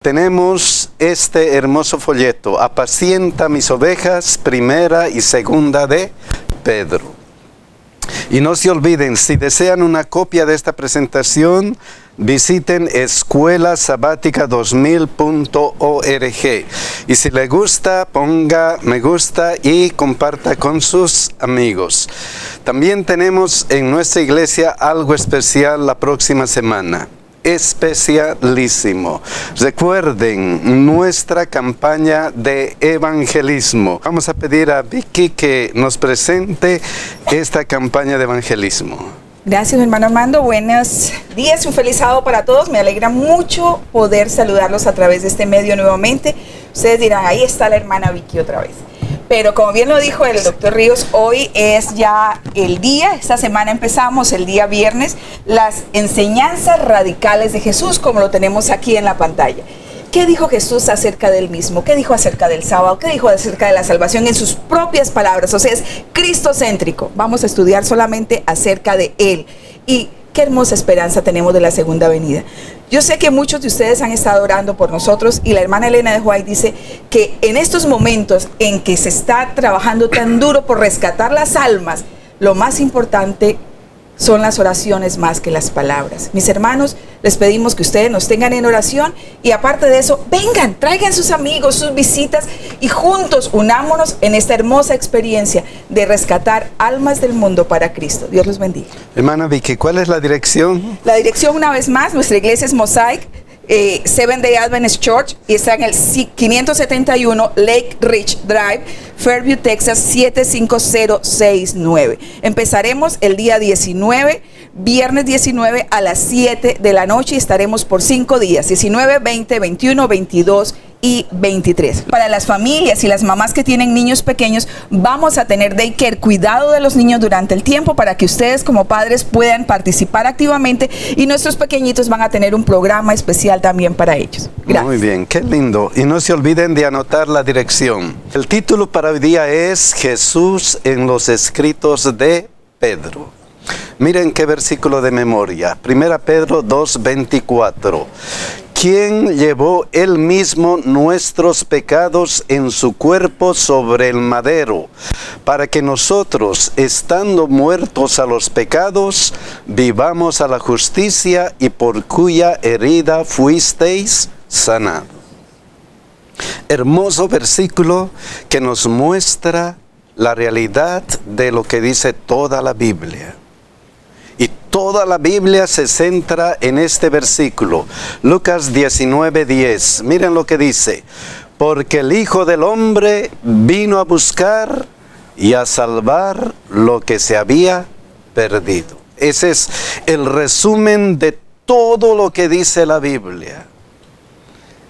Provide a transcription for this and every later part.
tenemos este hermoso folleto, Apacienta mis ovejas, primera y segunda de Pedro. Y no se olviden, si desean una copia de esta presentación, visiten escuelasabatica2000.org. Y si le gusta, ponga me gusta y comparta con sus amigos. También tenemos en nuestra iglesia algo especial la próxima semana. Especialísimo. Recuerden nuestra campaña de evangelismo. Vamos a pedir a Vicky que nos presente esta campaña de evangelismo. Gracias, hermano Armando. Buenos días, un feliz sábado para todos. Me alegra mucho poder saludarlos a través de este medio nuevamente. Ustedes dirán, ahí está la hermana Vicky otra vez. Pero como bien lo dijo el doctor Ríos, hoy es ya el día, esta semana empezamos el día viernes, las enseñanzas radicales de Jesús, como lo tenemos aquí en la pantalla. ¿Qué dijo Jesús acerca del mismo? ¿Qué dijo acerca del sábado? ¿Qué dijo acerca de la salvación en sus propias palabras? O sea, es cristocéntrico. Vamos a estudiar solamente acerca de Él. Y qué hermosa esperanza tenemos de la segunda venida. Yo sé que muchos de ustedes han estado orando por nosotros y la hermana Elena de White dice que en estos momentos en que se está trabajando tan duro por rescatar las almas, lo más importante son las oraciones más que las palabras. Mis hermanos, les pedimos que ustedes nos tengan en oración y aparte de eso, vengan, traigan sus amigos, sus visitas y juntos unámonos en esta hermosa experiencia de rescatar almas del mundo para Cristo. Dios los bendiga. Hermana Vicky, ¿cuál es la dirección? La dirección, una vez más, nuestra iglesia es Mosaic, Seventh Day Adventist Church, y está en el 571 Lake Ridge Drive, Fairview, Texas 75069. Empezaremos el día 19, viernes 19 a las 7 de la noche y estaremos por 5 días, 19, 20, 21, 22 y 23. Para las familias y las mamás que tienen niños pequeños, vamos a tener daycare, cuidado de los niños durante el tiempo para que ustedes como padres puedan participar activamente y nuestros pequeñitos van a tener un programa especial también para ellos. Gracias. Muy bien, qué lindo. Y no se olviden de anotar la dirección. El título para hoy día es Jesús en los escritos de Pedro. Miren qué versículo de memoria. 1 Pedro 2:24. Quien llevó él mismo nuestros pecados en su cuerpo sobre el madero, para que nosotros, estando muertos a los pecados, vivamos a la justicia, y por cuya herida fuisteis sanados. Hermoso versículo que nos muestra la realidad de lo que dice toda la Biblia. Y toda la Biblia se centra en este versículo. Lucas 19:10. Miren lo que dice. Porque el Hijo del Hombre vino a buscar y a salvar lo que se había perdido. Ese es el resumen de todo lo que dice la Biblia.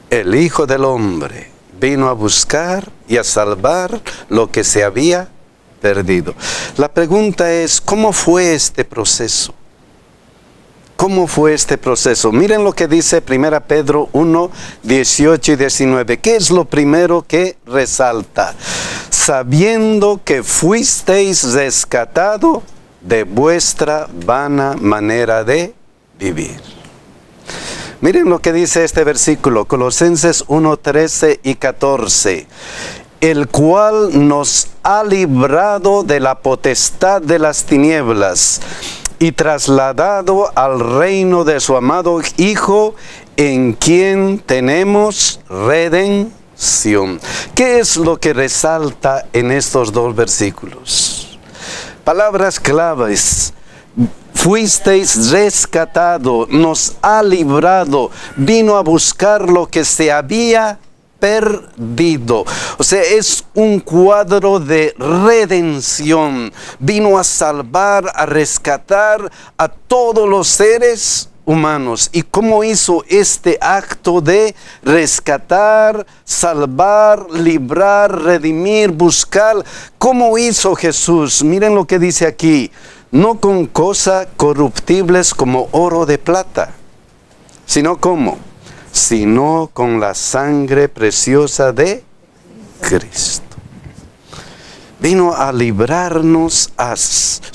El Hijo del Hombre vino a buscar y a salvar lo que se había perdido. La pregunta es, ¿cómo fue este proceso? ¿Cómo fue este proceso? Miren lo que dice 1 Pedro 1, 18 y 19. ¿Qué es lo primero que resalta? Sabiendo que fuisteis rescatado de vuestra vana manera de vivir. Miren lo que dice este versículo, Colosenses 1, 13 y 14. El cual nos ha librado de la potestad de las tinieblas y trasladado al reino de su amado Hijo, en quien tenemos redención. ¿Qué es lo que resalta en estos dos versículos? Palabras claves. Fuisteis rescatado, nos ha librado, vino a buscar lo que se había perdido. O sea, es un cuadro de redención. Vino a salvar, a rescatar a todos los seres humanos. ¿Y cómo hizo este acto de rescatar, salvar, librar, redimir, buscar? ¿Cómo hizo Jesús? Miren lo que dice aquí. No con cosas corruptibles como oro de plata, sino ¿cómo? Sino con la sangre preciosa de Cristo. Vino a librarnos, a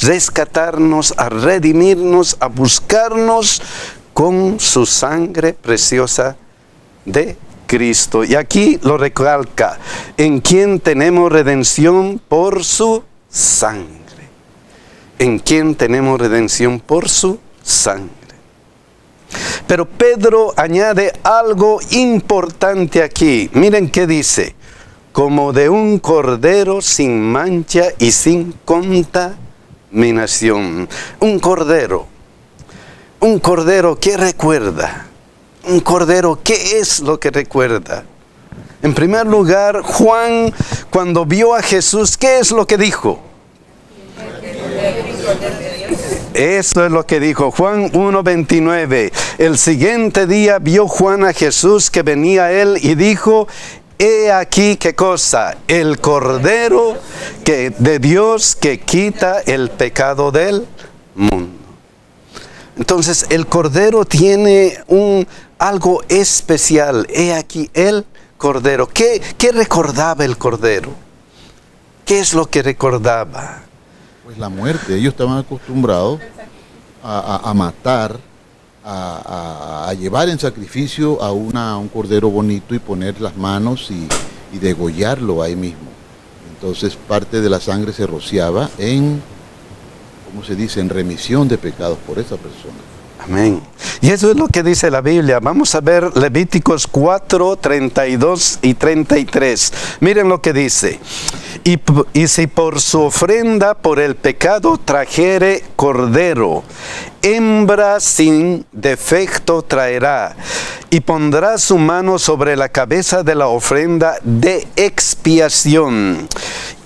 rescatarnos, a redimirnos, a buscarnos con su sangre preciosa de Cristo. Y aquí lo recalca, en quien tenemos redención por su sangre. En quien tenemos redención por su sangre. Pero Pedro añade algo importante aquí. Miren qué dice. Como de un cordero sin mancha y sin contaminación. Un cordero. Un cordero, ¿qué recuerda? Un cordero, ¿qué es lo que recuerda? En primer lugar, Juan, cuando vio a Jesús, ¿qué es lo que dijo? Eso es lo que dijo Juan 1:29. El siguiente día vio Juan a Jesús que venía a él y dijo, he aquí, ¿qué cosa? El Cordero de Dios que quita el pecado del mundo. Entonces el Cordero tiene algo especial. He aquí el Cordero. ¿Qué recordaba el Cordero? ¿Qué es lo que recordaba? Pues la muerte. Ellos estaban acostumbrados a matar, a llevar en sacrificio a un cordero bonito y poner las manos y degollarlo ahí mismo. Entonces parte de la sangre se rociaba en, ¿cómo se dice?, en remisión de pecados por esa persona. Amén. Y eso es lo que dice la Biblia. Vamos a ver Levíticos 4, 32 y 33. Miren lo que dice. Y si por su ofrenda por el pecado trajere cordero, hembra sin defecto traerá, y pondrá su mano sobre la cabeza de la ofrenda de expiación,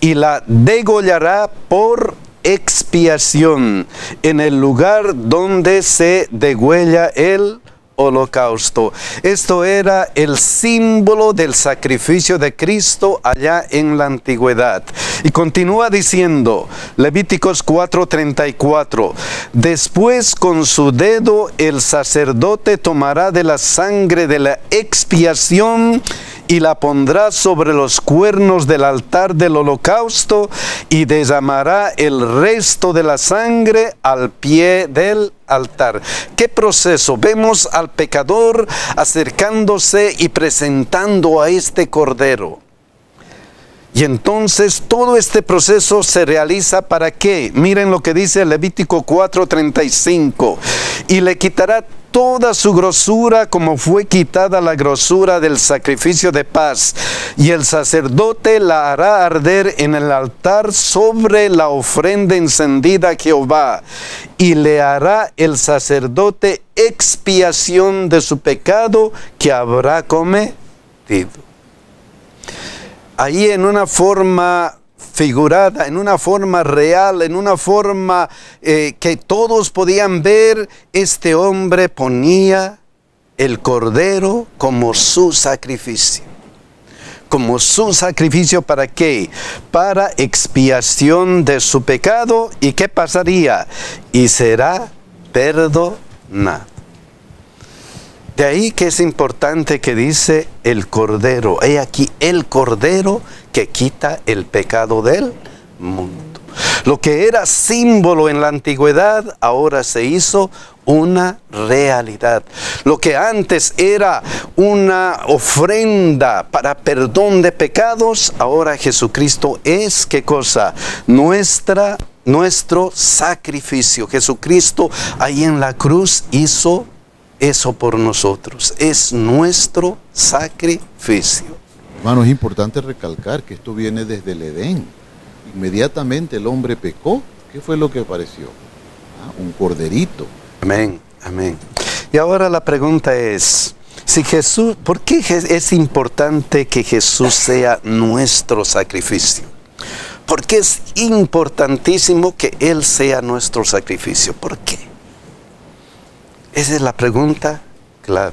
y la degollará por expiación en el lugar donde se degüella el holocausto. Esto era el símbolo del sacrificio de Cristo allá en la antigüedad. Y continúa diciendo, Levíticos 4:34, después con su dedo el sacerdote tomará de la sangre de la expiación y la pondrá sobre los cuernos del altar del holocausto y derramará el resto de la sangre al pie del altar. ¿Qué proceso? Vemos al pecador acercándose y presentando a este cordero. Y entonces todo este proceso se realiza ¿para qué? Miren lo que dice Levítico 4:35. Y le quitará toda su grosura como fue quitada la grosura del sacrificio de paz. Y el sacerdote la hará arder en el altar sobre la ofrenda encendida a Jehová. Y le hará el sacerdote expiación de su pecado que habrá cometido. Ahí en una forma figurada, en una forma real, en una forma que todos podían ver, este hombre ponía el cordero como su sacrificio. Como su sacrificio, ¿para qué? Para expiación de su pecado. ¿Y qué pasaría? Y será perdonado. De ahí que es importante que dice el Cordero. He aquí el Cordero que quita el pecado del mundo. Lo que era símbolo en la antigüedad, ahora se hizo una realidad. Lo que antes era una ofrenda para perdón de pecados, ahora Jesucristo es, ¿qué cosa? Nuestro sacrificio. Jesucristo ahí en la cruz hizo eso por nosotros. Es nuestro sacrificio. Hermano, es importante recalcar que esto viene desde el Edén. Inmediatamente el hombre pecó. ¿Qué fue lo que apareció? Un corderito. Amén, amén. Y ahora la pregunta es, si Jesús, ¿por qué es importante que Jesús sea nuestro sacrificio? ¿Por qué es importantísimo que Él sea nuestro sacrificio? ¿Por qué? Esa es la pregunta clave.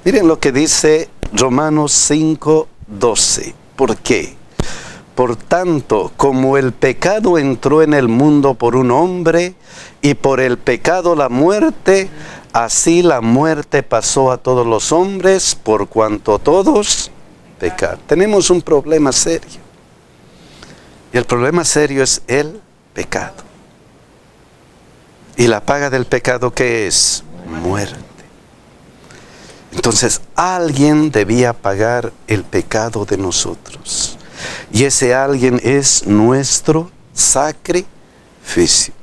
Miren lo que dice Romanos 5:12. ¿Por qué? Por tanto, como el pecado entró en el mundo por un hombre, y por el pecado la muerte, así la muerte pasó a todos los hombres, por cuanto todos pecaron. Tenemos un problema serio. Y el problema serio es el pecado. ¿Y la paga del pecado qué es? Muerte. Entonces alguien debía pagar el pecado de nosotros. Y ese alguien es nuestro sacrificio.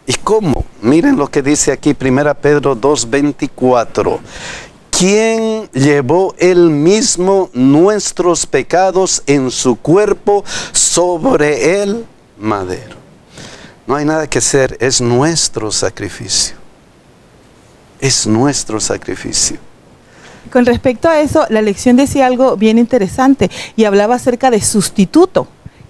¿Y cómo? Miren lo que dice aquí 1 Pedro 2:24. ¿Quién llevó él mismo nuestros pecados en su cuerpo sobre el madero? No hay nada que hacer, es nuestro sacrificio. Es nuestro sacrificio. Con respecto a eso, la lección decía algo bien interesante y hablaba acerca de sustituto.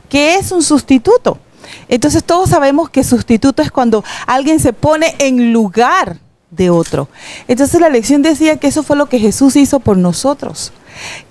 ¿Qué es un sustituto? Entonces todos sabemos que sustituto es cuando alguien se pone en lugar de otro. Entonces la lección decía que eso fue lo que Jesús hizo por nosotros.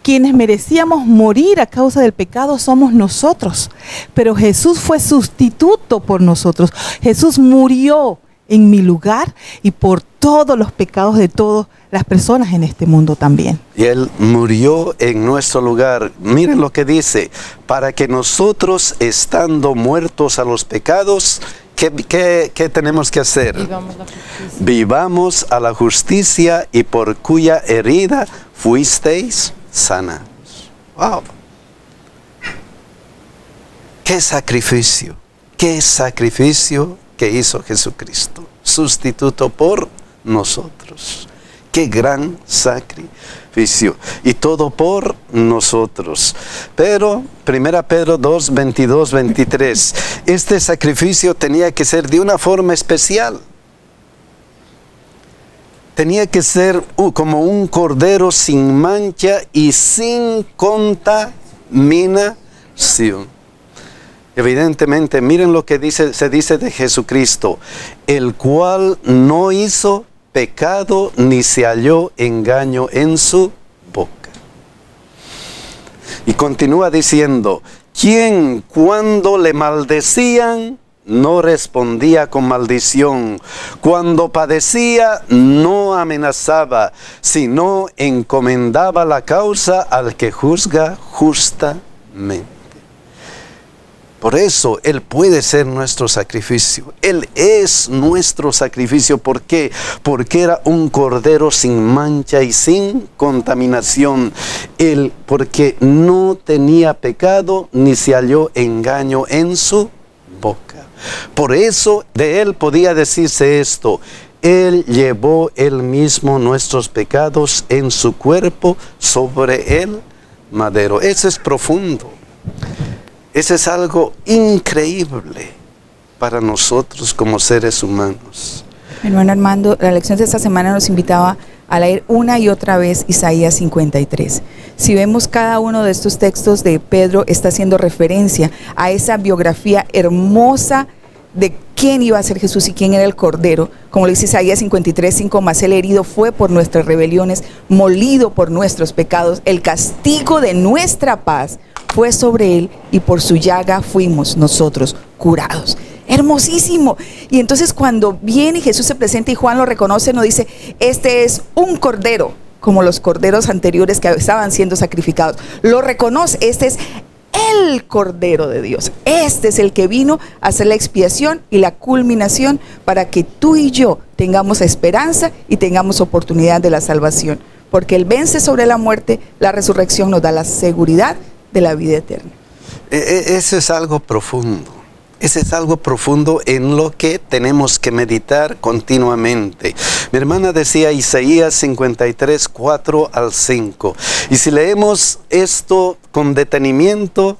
Quienes merecíamos morir a causa del pecado somos nosotros, pero Jesús fue sustituto por nosotros. Jesús murió en mi lugar y por todos los pecados de todas las personas en este mundo también. Y Él murió en nuestro lugar. Miren lo que dice, para que nosotros, estando muertos a los pecados, ¿qué tenemos que hacer? Vivamos a la justicia, y por cuya herida fuisteis sanados. ¡Wow! ¡Qué sacrificio! ¡Qué sacrificio que hizo Jesucristo! Sustituto por nosotros. ¡Qué gran sacrificio! Y todo por nosotros. Pero 1 Pedro 2, 22, 23. Este sacrificio tenía que ser de una forma especial. Tenía que ser como un cordero sin mancha y sin contaminación. Evidentemente, miren lo que se dice de Jesucristo, el cual no hizo pecado ni se halló engaño en su boca. Y continúa diciendo, quien cuando le maldecían no respondía con maldición, cuando padecía no amenazaba, sino encomendaba la causa al que juzga justamente. Por eso Él puede ser nuestro sacrificio. Él es nuestro sacrificio. ¿Por qué? Porque era un cordero sin mancha y sin contaminación. Él, porque no tenía pecado ni se halló engaño en su boca. Por eso de Él podía decirse esto: Él llevó Él mismo nuestros pecados en su cuerpo sobre el madero. Eso es profundo. Eso es algo increíble para nosotros como seres humanos. Hermano Armando, la lección de esta semana nos invitaba a leer una y otra vez Isaías 53. Si vemos cada uno de estos textos de Pedro, está haciendo referencia a esa biografía hermosa de quién iba a ser Jesús y quién era el Cordero. Como le dice Isaías 53, 5, mas él herido fue por nuestras rebeliones, molido por nuestros pecados, el castigo de nuestra paz fue sobre él, y por su llaga fuimos nosotros curados. Hermosísimo. Y entonces cuando viene Jesús se presenta y Juan lo reconoce, nos dice, este es un cordero, como los corderos anteriores que estaban siendo sacrificados. Lo reconoce, este es el Cordero de Dios. Este es el que vino a hacer la expiación y la culminación para que tú y yo tengamos esperanza y tengamos oportunidad de la salvación. Porque Él vence sobre la muerte, la resurrección nos da la seguridad de la vida eterna. Eso es algo profundo. Ese es algo profundo en lo que tenemos que meditar continuamente. Mi hermana decía Isaías 53, 4 al 5. Y si leemos esto con detenimiento,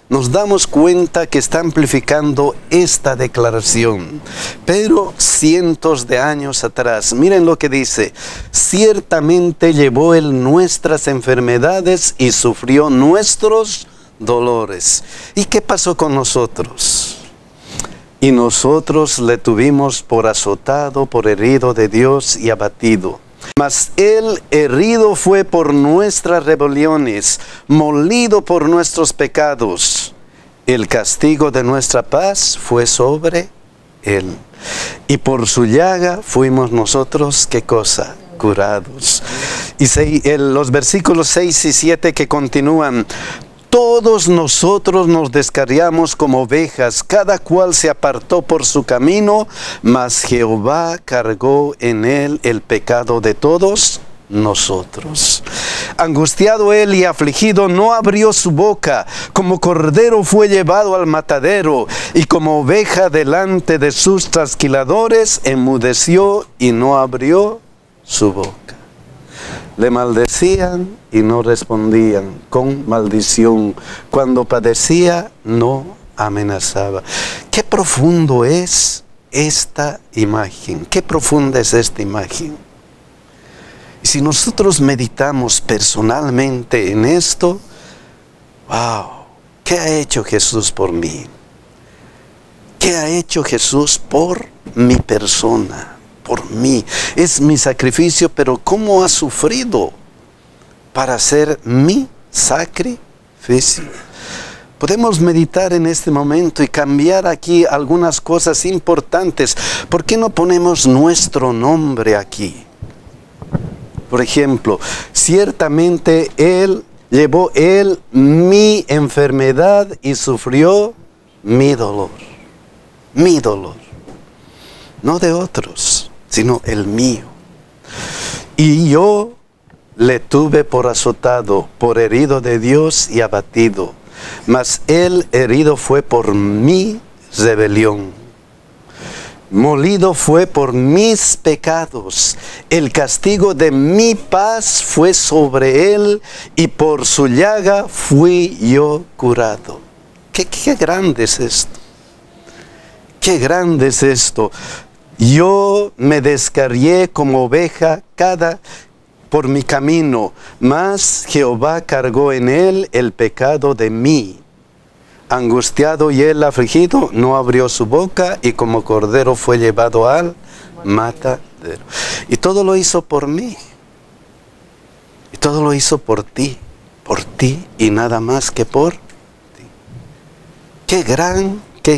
nos damos cuenta que está amplificando esta declaración. Pero cientos de años atrás, miren lo que dice: ciertamente llevó Él nuestras enfermedades y sufrió nuestros dolores. ¿Y qué pasó con nosotros? Y nosotros le tuvimos por azotado, por herido de Dios y abatido. Mas Él herido fue por nuestras rebeliones, molido por nuestros pecados. El castigo de nuestra paz fue sobre Él. Y por su llaga fuimos nosotros, ¿qué cosa? Curados. Y los versículos 6 y 7 que continúan: todos nosotros nos descarriamos como ovejas, cada cual se apartó por su camino, mas Jehová cargó en él el pecado de todos nosotros. Angustiado él y afligido, no abrió su boca. Como cordero fue llevado al matadero, y como oveja delante de sus trasquiladores, enmudeció y no abrió su boca. Le maldecían y no respondían con maldición. Cuando padecía, no amenazaba. Qué profundo es esta imagen. Qué profunda es esta imagen. Y si nosotros meditamos personalmente en esto, wow, ¿qué ha hecho Jesús por mí? ¿Qué ha hecho Jesús por mi persona? Por mí. Es mi sacrificio, pero ¿cómo ha sufrido para ser mi sacrificio? Podemos meditar en este momento y cambiar aquí algunas cosas importantes. ¿Por qué no ponemos nuestro nombre aquí? Por ejemplo, ciertamente llevó mi enfermedad y sufrió mi dolor. Mi dolor. No de otros, sino el mío. Y yo le tuve por azotado, por herido de Dios y abatido. Mas él herido fue por mi rebelión. Molido fue por mis pecados. El castigo de mi paz fue sobre él, y por su llaga fui yo curado. Qué grande es esto. Qué grande es esto. Yo me descarrié como oveja por mi camino, mas Jehová cargó en él el pecado de mí. Angustiado y él afligido, no abrió su boca, y como cordero fue llevado al matadero. Y todo lo hizo por mí. Y todo lo hizo por ti y nada más que por ti. Qué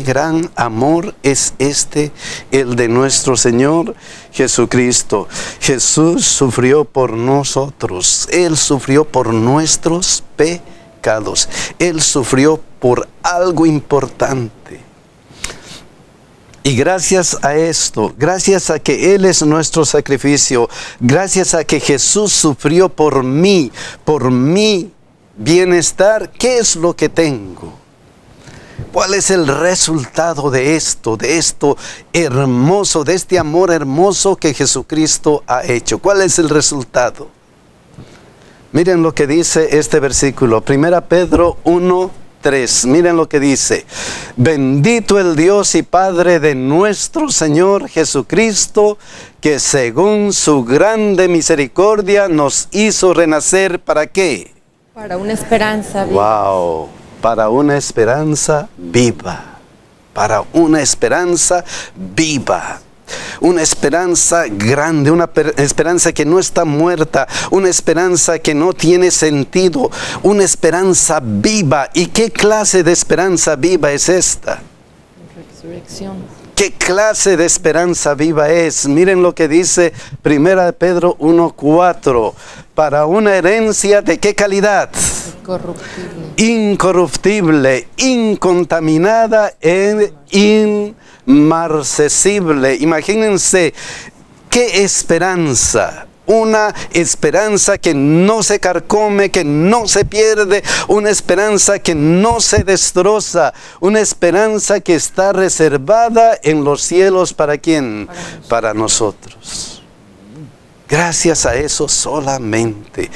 gran amor es este, el de nuestro Señor Jesucristo. Jesús sufrió por nosotros. Él sufrió por nuestros pecados. Él sufrió por algo importante. Y gracias a esto, gracias a que Él es nuestro sacrificio, gracias a que Jesús sufrió por mi bienestar, ¿qué es lo que tengo? ¿Cuál es el resultado de esto hermoso, de este amor hermoso que Jesucristo ha hecho? ¿Cuál es el resultado? Miren lo que dice este versículo, 1 Pedro 1:3. Miren lo que dice: bendito el Dios y Padre de nuestro Señor Jesucristo, que según su grande misericordia nos hizo renacer, ¿para qué? Para una esperanza viva. Wow. Para una esperanza viva, para una esperanza viva, una esperanza grande, una esperanza que no está muerta, una esperanza que no tiene sentido, una esperanza viva. ¿Y qué clase de esperanza viva es esta? Resurrección. ¿Qué clase de esperanza viva es? Miren lo que dice 1 Pedro 1:4. Para una herencia ¿de qué calidad? Incorruptible, incontaminada e inmarcesible. Imagínense qué esperanza. Una esperanza que no se carcome, que no se pierde, una esperanza que no se destroza, una esperanza que está reservada en los cielos. ¿Para quién? Para nosotros. Gracias a eso solamente.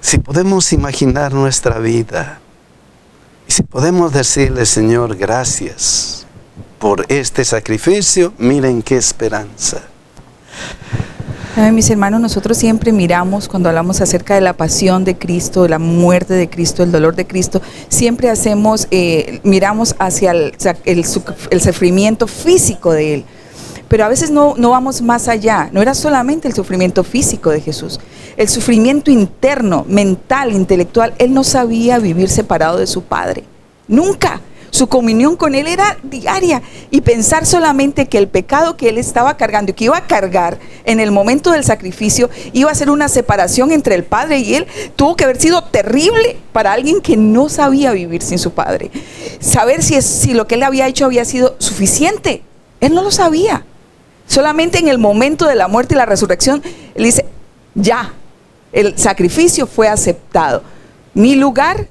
Si podemos imaginar nuestra vida, y si podemos decirle: Señor, gracias por este sacrificio, miren qué esperanza. Mis hermanos, nosotros siempre miramos, cuando hablamos acerca de la pasión de Cristo, de la muerte de Cristo, el dolor de Cristo, siempre miramos hacia el sufrimiento físico de Él. Pero a veces no vamos más allá. No era solamente el sufrimiento físico de Jesús, el sufrimiento interno, mental, intelectual. Él no sabía vivir separado de su Padre, nunca. Su comunión con Él era diaria, y pensar solamente que el pecado que Él estaba cargando y que iba a cargar en el momento del sacrificio iba a ser una separación entre el Padre y Él, tuvo que haber sido terrible para alguien que no sabía vivir sin su Padre. Saber si lo que Él había hecho había sido suficiente, Él no lo sabía. Solamente en el momento de la muerte y la resurrección Él dice: ya, El sacrificio fue aceptado. Mi lugar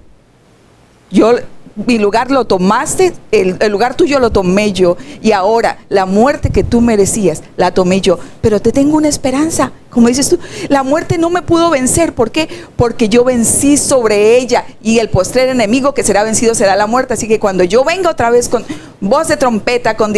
lo tomaste, el lugar tuyo lo tomé yo, y ahora la muerte que tú merecías la tomé yo, pero te tengo una esperanza, como dices tú, la muerte no me pudo vencer. ¿Por qué? Porque yo vencí sobre ella, y el postrer enemigo que será vencido será la muerte. Así que cuando yo venga otra vez con voz de trompeta, con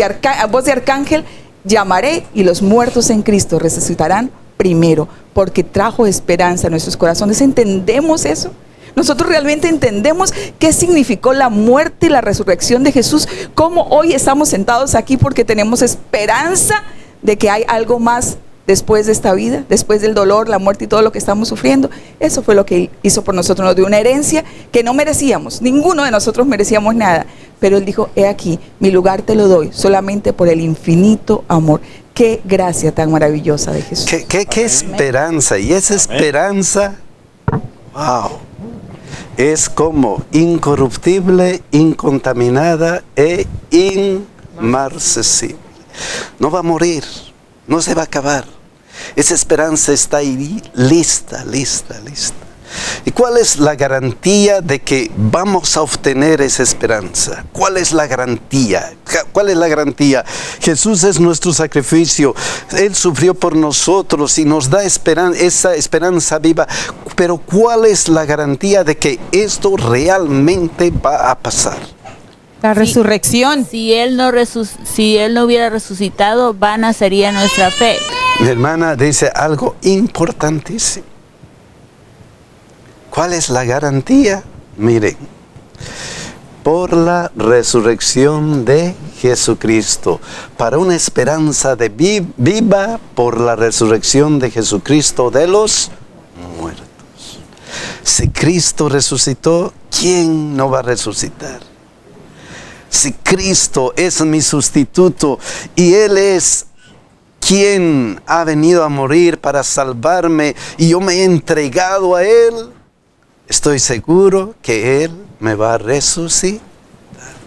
voz de arcángel, llamaré, y los muertos en Cristo resucitarán primero, porque trajo esperanza a nuestros corazones. ¿Entendemos eso? Nosotros realmente entendemos qué significó la muerte y la resurrección de Jesús, cómo hoy estamos sentados aquí porque tenemos esperanza de que hay algo más después de esta vida, después del dolor, la muerte y todo lo que estamos sufriendo. Eso fue lo que Él hizo por nosotros, nos dio una herencia que no merecíamos, ninguno de nosotros merecíamos nada, pero Él dijo: he aquí, mi lugar te lo doy solamente por el infinito amor. Qué gracia tan maravillosa de Jesús. Qué esperanza, y esa esperanza, wow, es como incorruptible, incontaminada e inmarcesible. No va a morir, no se va a acabar. Esa esperanza está ahí lista. ¿Y cuál es la garantía de que vamos a obtener esa esperanza? ¿Cuál es la garantía? ¿Cuál es la garantía? Jesús es nuestro sacrificio. Él sufrió por nosotros y nos da esa esperanza viva. Pero ¿cuál es la garantía de que esto realmente va a pasar? La resurrección. Si Él no hubiera resucitado, vana sería nuestra fe. Mi hermana dice algo importantísimo. ¿Cuál es la garantía? Miren, por la resurrección de Jesucristo, para una esperanza de viva por la resurrección de Jesucristo de los muertos. Si Cristo resucitó, ¿quién no va a resucitar? Si Cristo es mi sustituto y Él es quien ha venido a morir para salvarme y yo me he entregado a Él, estoy seguro que Él me va a resucitar.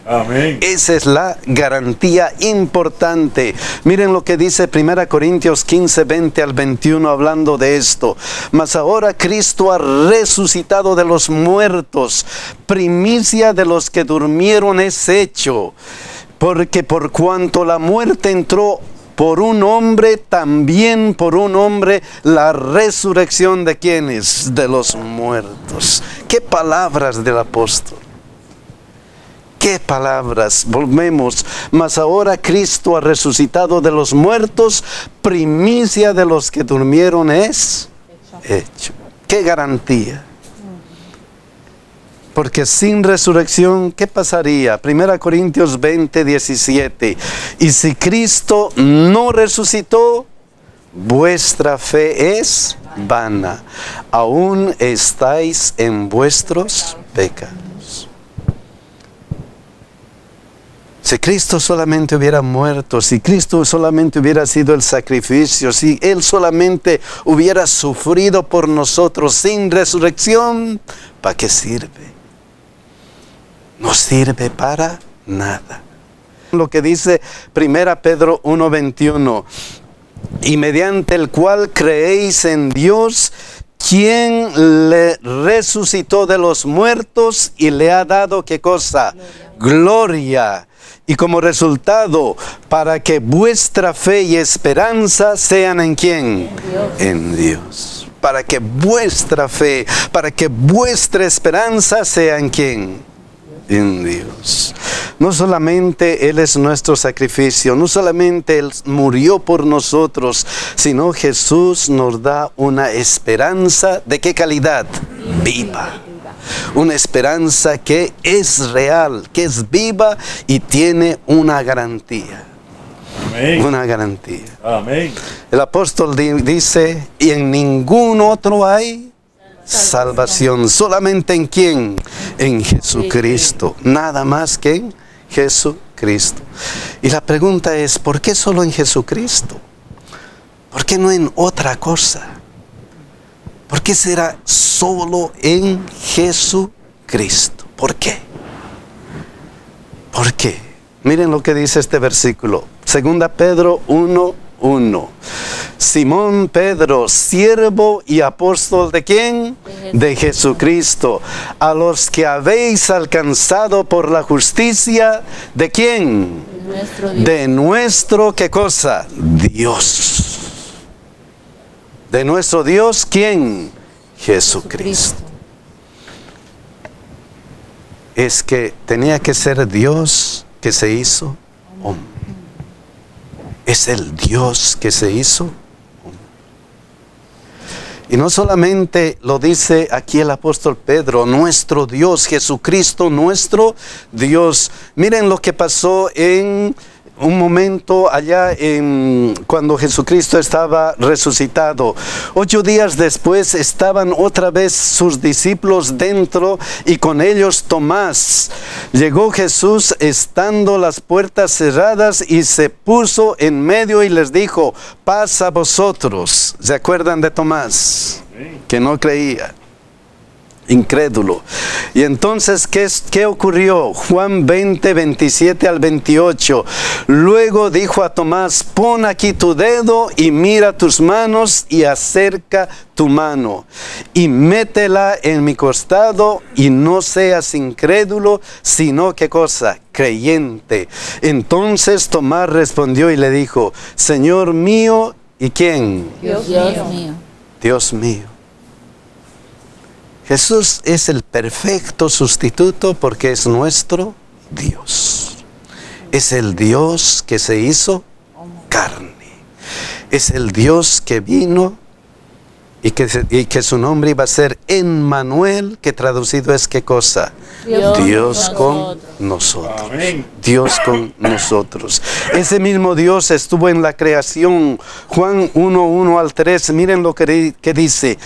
Amén. Esa es la garantía importante. Miren lo que dice 1 Corintios 15, 20 al 21 hablando de esto. Mas ahora Cristo ha resucitado de los muertos, primicia de los que durmieron es hecho. Porque por cuanto la muerte entró por un hombre, también por un hombre la resurrección de quienes, de los muertos. Qué palabras del apóstol. Qué palabras. Volvemos. Mas ahora Cristo ha resucitado de los muertos, primicia de los que durmieron es hecho. Qué garantía. Porque sin resurrección, ¿qué pasaría? 1 Corintios 20, 17. Y si Cristo no resucitó, vuestra fe es vana. Aún estáis en vuestros pecados. Si Cristo solamente hubiera muerto, si Cristo solamente hubiera sido el sacrificio, si Él solamente hubiera sufrido por nosotros sin resurrección, ¿para qué sirve? No sirve para nada. Lo que dice 1 Pedro 1:21, y mediante el cual creéis en Dios, quien le resucitó de los muertos y le ha dado, ¿qué cosa? Gloria. Y como resultado, para que vuestra fe y esperanza sean ¿en quién? En Dios. Para que vuestra fe, para que vuestra esperanza sea ¿en quién? En Dios. No solamente Él es nuestro sacrificio, no solamente Él murió por nosotros, sino Jesús nos da una esperanza. ¿De qué calidad? Viva. Una esperanza que es real, que es viva y tiene una garantía. Amén. Una garantía. Amén. El apóstol dice, y en ningún otro hay salvación. ¿Solamente en quién? En Jesucristo. Nada más que en Jesucristo. Y la pregunta es, ¿por qué solo en Jesucristo? ¿Por qué no en otra cosa? ¿Por qué será solo en Jesucristo? ¿Por qué? ¿Por qué? Miren lo que dice este versículo. 2 Pedro 1, 1. Simón Pedro, siervo y apóstol ¿de quién? De Jesucristo. A los que habéis alcanzado por la justicia, ¿de quién? De nuestro, ¿qué cosa? Dios. De nuestro Dios, ¿quién? Jesucristo. Es que tenía que ser Dios que se hizo hombre. Es el Dios que se hizo hombre. Y no solamente lo dice aquí el apóstol Pedro, nuestro Dios, Jesucristo, nuestro Dios. Miren lo que pasó en un momento allá cuando Jesucristo estaba resucitado. 8 días después estaban otra vez sus discípulos dentro y con ellos Tomás. Llegó Jesús estando las puertas cerradas y se puso en medio y les dijo: paz a vosotros. ¿Se acuerdan de Tomás? Que no creía. Incrédulo. Y entonces, ¿qué ocurrió? Juan 20, 27 al 28. Luego dijo a Tomás: pon aquí tu dedo y mira tus manos y acerca tu mano y métela en mi costado y no seas incrédulo, sino ¿qué cosa? Creyente. Entonces Tomás respondió y le dijo: Señor mío, ¿y quién? Dios mío. Dios mío. Jesús es el perfecto sustituto porque es nuestro Dios. Es el Dios que se hizo carne. Es el Dios que vino y que su nombre iba a ser Emmanuel, que traducido es ¿qué cosa? Dios con nosotros. Amén. Dios con nosotros. Ese mismo Dios estuvo en la creación. Juan 1, 1 al 3. Miren lo que dice.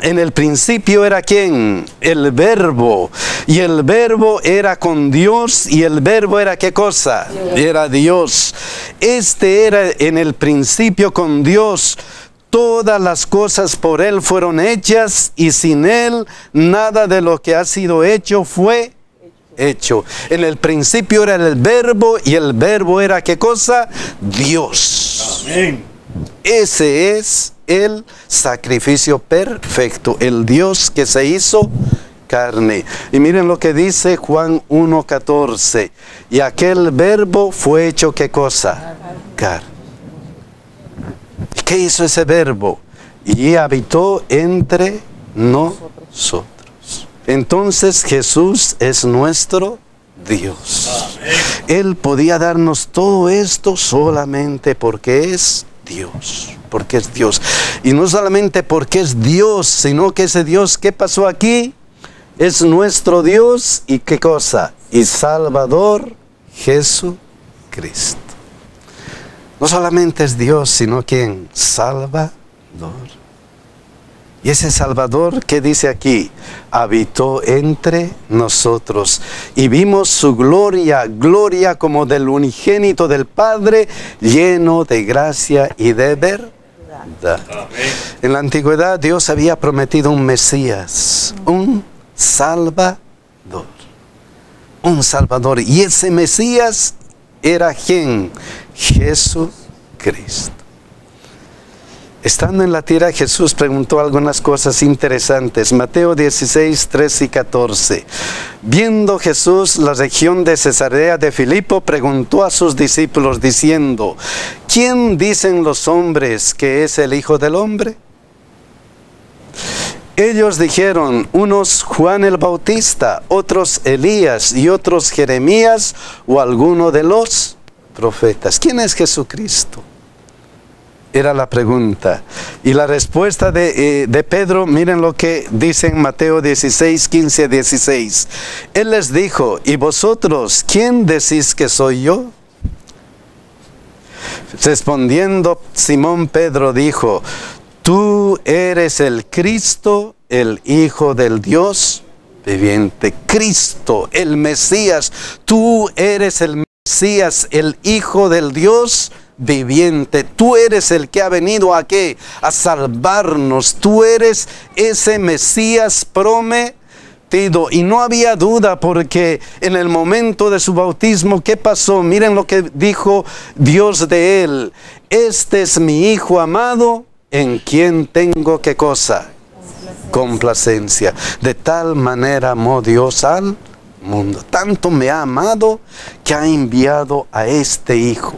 En el principio era ¿quién? El Verbo. Y el Verbo era con Dios. Y el Verbo era ¿qué cosa? Era Dios. Este era en el principio con Dios. Todas las cosas por Él fueron hechas y sin Él nada de lo que ha sido hecho fue hecho. En el principio era el Verbo y el Verbo era ¿qué cosa? Dios. Amén. Ese es el sacrificio perfecto, el Dios que se hizo carne. Y miren lo que dice Juan 1:14. Y aquel Verbo fue hecho ¿qué cosa? Carne. ¿Qué hizo ese Verbo? Y habitó entre nosotros. Entonces Jesús es nuestro Dios. Él podía darnos todo esto solamente porque es Dios. Porque es Dios. Y no solamente porque es Dios, sino que ese Dios, ¿qué pasó aquí? Es nuestro Dios y ¿qué cosa? Y Salvador Jesucristo. No solamente es Dios, sino ¿quién? Salvador. Y ese Salvador, ¿qué dice aquí? Habitó entre nosotros. Y vimos su gloria, gloria como del unigénito del Padre, lleno de gracia y de verdad. En la antigüedad Dios había prometido un Mesías, un Salvador. Un Salvador. Y ese Mesías era ¿quién? Jesucristo. Estando en la tierra, Jesús preguntó algunas cosas interesantes. Mateo 16, 13 y 14. Viendo Jesús la región de Cesarea de Filipo, preguntó a sus discípulos diciendo: ¿quién dicen los hombres que es el Hijo del Hombre? Ellos dijeron, unos Juan el Bautista, otros Elías y otros Jeremías o alguno de los profetas. ¿Quién es Jesucristo? Era la pregunta. Y la respuesta de Pedro, miren lo que dice en Mateo 16, 15 a 16. Él les dijo: ¿y vosotros quién decís que soy yo? Respondiendo Simón Pedro dijo: tú eres el Cristo, el Hijo del Dios viviente. Cristo, el Mesías. Tú eres el Mesías, el Hijo del Dios viviente. Tú eres el que ha venido ¿a qué? A salvarnos. Tú eres ese Mesías y no había duda, porque en el momento de su bautismo, ¿qué pasó? Miren lo que dijo Dios de él: este es mi Hijo amado, en quien tengo ¿qué cosa? Complacencia. De tal manera amó Dios al mundo. Tanto me ha amado que ha enviado a este Hijo.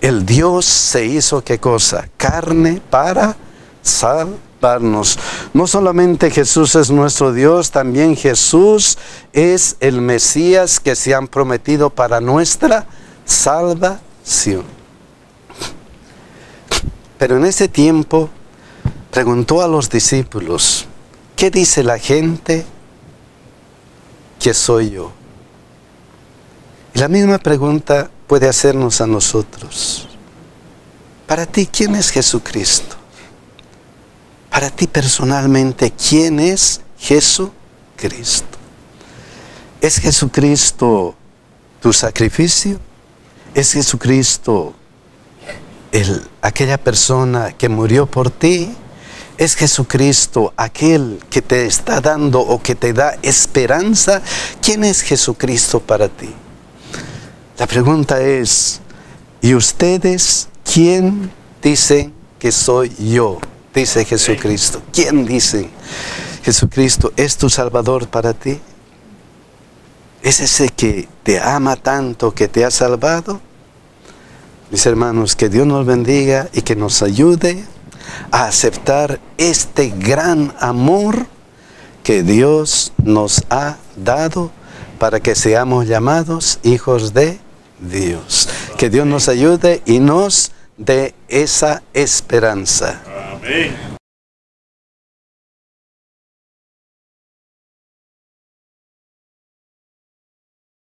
El Dios se hizo ¿qué cosa? Carne para salvarnos. No solamente Jesús es nuestro Dios, también Jesús es el Mesías que se han prometido para nuestra salvación. Pero en ese tiempo preguntó a los discípulos: ¿qué dice la gente que soy yo? Y la misma pregunta puede hacernos a nosotros. Para ti, ¿quién es Jesucristo? Para ti personalmente, ¿quién es Jesucristo? ¿Es Jesucristo tu sacrificio? ¿Es Jesucristo aquella persona que murió por ti? ¿Es Jesucristo aquel que te está dando o que te da esperanza? ¿Quién es Jesucristo para ti? La pregunta es: ¿y ustedes quién dicen que soy yo? Dice Jesucristo. ¿Quién dicen? Jesucristo es tu Salvador para ti. ¿Es ese que te ama tanto, que te ha salvado? Mis hermanos, que Dios nos bendiga y que nos ayude a aceptar este gran amor que Dios nos ha dado para que seamos llamados hijos de Dios. Que Dios nos ayude y nos dé esa esperanza. Amén.